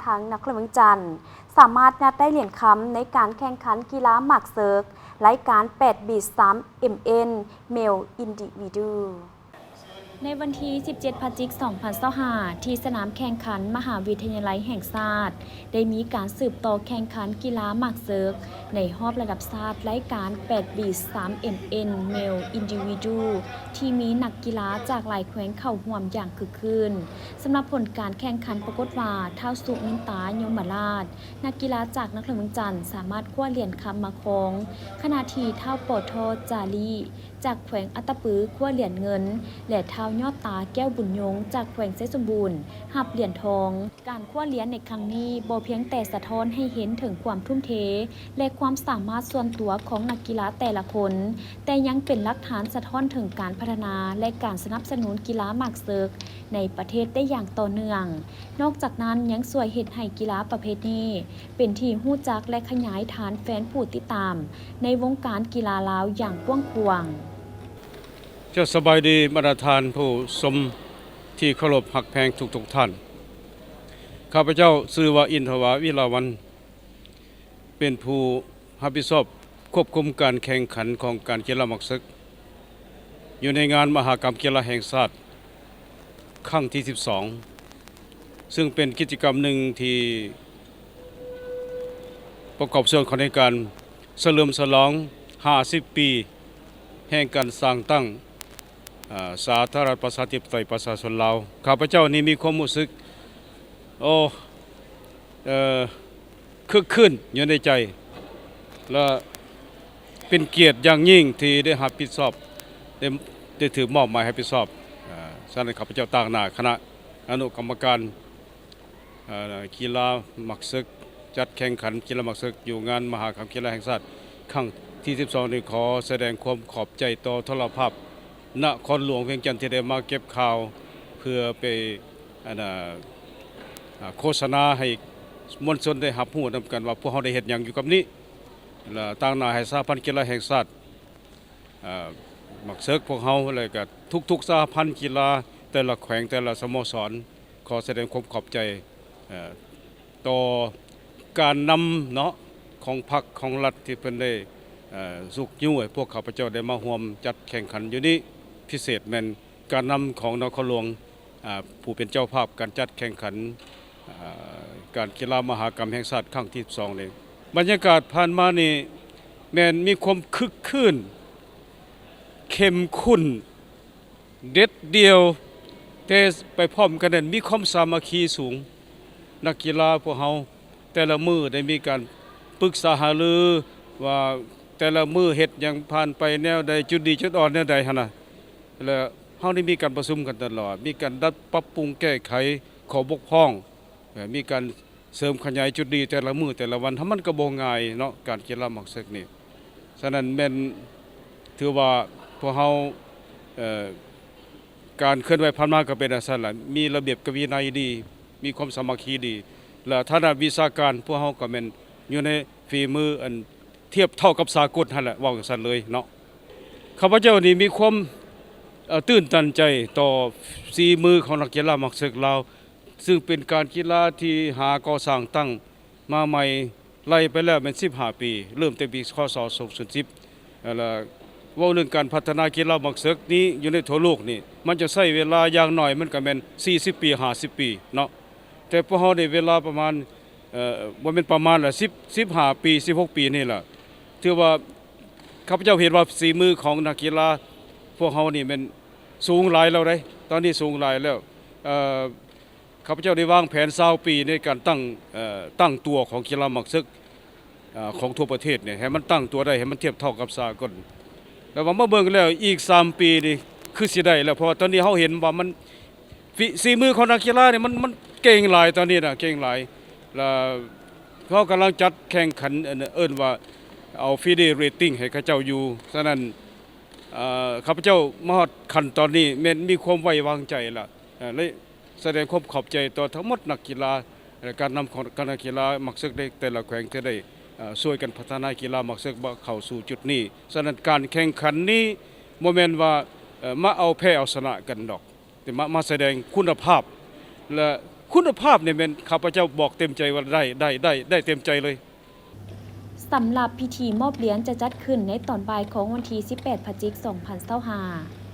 ทางนครหลวงจันทร์สามารถนัดได้เหรียญคำในการแข่งขันกีฬาหมากเซิร์กรายการ8 บีท 3 MN Male Individual ในวันที่ 17 พฤศจิกายน 2025 ที่สนามแข่งขันมหาวิทยาลัยแห่งชาติได้มีการสืบต่อแข่งขันกีฬาหมากเซิร์กในรอบระดับชาติรายการ8 บีท 3 MN Male Individual ที่มีนักกีฬาจากหลายแขวงเข้าร่วมอย่างคึกคืนสำหรับผลการแข่งขันปรากฏว่าท้าวสุมินตายมราชนักกีฬาจากนครหลวงจันทร์สามารถคว้าเหรียญคำมาครองขณะที่ท้าวปอทอจารีจากแขวงอัตตปือคว้าเหรียญเงินและท้าวยอดตาแก้วบุญยงจากแขวงเซสมบูรณ์หับเหรียญทองการคว้าเหรียญในครั้งนี้บ่เพียงแต่สะท้อนให้เห็นถึงความทุ่มเทและความสามารถส่วนตัวของนักกีฬาแต่ละคนแต่ยังเป็นหลักฐานสะท้อนถึงการพัฒนาและการสนับสนุนกีฬาหมากเซิร์กในประเทศได้อย่างต่อเนื่องนอกจากนั้นยังช่วยเฮ็ดให้กีฬาประเภทนี้เป็นที่รู้จักและขยายฐานแฟนผู้ติดตามในวงการกีฬาลาวอย่างกว้างขวางเจ้าสบายดีบรรดาทานผู้ชมที่เคารพหักแพงทุกท่านข้าพเจ้าชื่อว่าอินทวาวิลาวันเป็นผู้รับผิดชอบควบคุมการแข่งขันของการกีฬาหมากเซิร์กอยู่ในงานมหกรรมกีฬาแห่งชาติครั้งที่ 12ซึ่งเป็นกิจกรรมหนึ่งที่ประกอบส่วนของในการเฉลิมฉลอง50 ปีแห่งการสร้างตั้งสาธารณรัฐประชาธิปไตยประชาชนลาวข้าพเจ้านี้มีความรู้สึกคึกคืนอยู่ในใจและเป็นเกียรติอย่างยิ่งที่ได้รับผิดชอบได้ถือมอบหมายให้ผิดชอบฉะนั้นข้าพเจ้าต่างหน้าคณะอนุกรรมการกีฬาหมากเซิร์กจัดแข่งขันกีฬาหมากเซิร์กอยู่งานมหกรรมกีฬาแห่งชาติครั้งที่ 12นี้ขอแสดงความขอบใจต่อโทรภาพนครหลวงเวียงจันทร์ที่ได้มาเก็บข่าวเพื่อไปโฆษณาให้มวลชนได้รับรู้นำกันว่าพวกเขาได้เฮ็ดหยังอยู่กับนี้และต่างหน้าให้สหพันธ์กีฬาแห่งชาติหมากเซิร์กพวกเขาแล้วก็ทุกๆสหพันธ์กีฬาแต่ละแขวงแต่ละสโมสรขอแสดงความขอบใจต่อการนำเนาะของพรรคของรัฐที่เพิ่นได้สุกยุ่ยพวกข้าพเจ้าได้มาร่วมจัดแข่งขันอยู่นี้พิเศษแม่นการนำของนครหลวงผู้เป็นเจ้าภาพการจัดแข่งขันการกีฬามหกรรมแห่งชาติครั้งที่ 12นี่บรรยากาศผ่านมานี่แม่นมีความคึกคืนเข้มข้นเด็ดเดียวแต่ไปพร้อมกันนั้นมีความสามัคคีสูงนักกีฬาพวกเฮาแต่ละมื้อได้มีการปรึกษาหารือว่าแต่ละมื้อเฮ็ดหยังผ่านไปแนวใดจุดดีจุดอ่อนแนวใดหั่นน่ะแล้วเฮาได้มีการประชุมกันตลอดมีการปรับปรุงแก้ไขข้อบกพร่องมีการเสริมขยายจุดดีแต่ละมื้อแต่ละวันถ้ามันก็บ่ง่ายเนาะการกีฬาหมากเซิร์กนี่ฉะนั้นแม่นถือว่าพวกเฮาการเคลื่อนไหวผ่านมาก็เป็นอันซั่นล่ะมีระเบียบกวินัยดีมีความสามัคคีดีและทางด้านวิชาการพวกเฮาก็แม่นอยู่ในฝีมืออันเทียบเท่ากับสากลนั่นแหละว่าจังซั่นเลยเนาะข้าพเจ้านี่มีความตื่นตันใจต่อฝีมือของนักกีฬาหมากเซิร์กลาวซึ่งเป็นการกีฬาที่หาก่อสร้างตั้งมาใหม่ไล่ไปแล้วเป็น15 ปีเริ่มแต่ปีคศ2010แล้วเว้าเรื่องการพัฒนากีฬาหมากเซิร์กนี้อยู่ในทั่วโลกนี่มันจะใช้เวลาอย่างน้อยมันก็แม่น40 ปี50 ปีเนาะแต่พวกเฮาได้เวลาประมาณบ่แม่นประมาณละ15 ปี16 ปีนี่ล่ะถือว่าข้าพเจ้าเห็นว่าฝีมือของนักกีฬาพวกเฮานี่มันสูงหลายแล้วเด้ตอนนี้สูงหลายแล้วข้าพเจ้าได้วางแผน20 ปีในการตั้งตัวของกีฬาหมากเซิร์กของทั่วประเทศเนี่ยให้มันตั้งตัวได้ให้มันเทียบเท่ากับสากลแล้วว่ามาเบิ่งแล้วอีก3 ปีนี่คือสิได้แล้วเพราะว่าตอนนี้เฮาเห็นว่ามันฝีมือของนักกีฬานี่มันเก่งหลายตอนนี้น่ะเก่งหลายแล้วเขากำลังจัดแข่งขันเอิ้นว่าเอาฟีเดเรตติ้งให้เขาเจ้าอยู่ฉะนั้นข้าพเจ้ามาฮอดขั้นตอนนี้แม่นมีความไว้วางใจล่ะเลยแสดงความขอบใจต่อทั้งหมดนักกีฬาการนำของนักกีฬาหมากเซิร์กได้แต่ละแขวงที่ได้ช่วยกันพัฒนากีฬาหมากเซิร์กเข้าสู่จุดนี้ฉะนั้นการแข่งขันนี้บ่แม่นว่ามาเอาแพ้เอาชนะกันดอกแต่มาแสดงคุณภาพและคุ คุณภาพเนี่ยแม่นข้าพเจ้าบอกเต็มใจว่าได้เต็มใจเลย สำหรับพิธีมอบเหรียญจะจัดขึ้นในตอนบ่ายของวันที่ 18 พฤศจิกายน 2025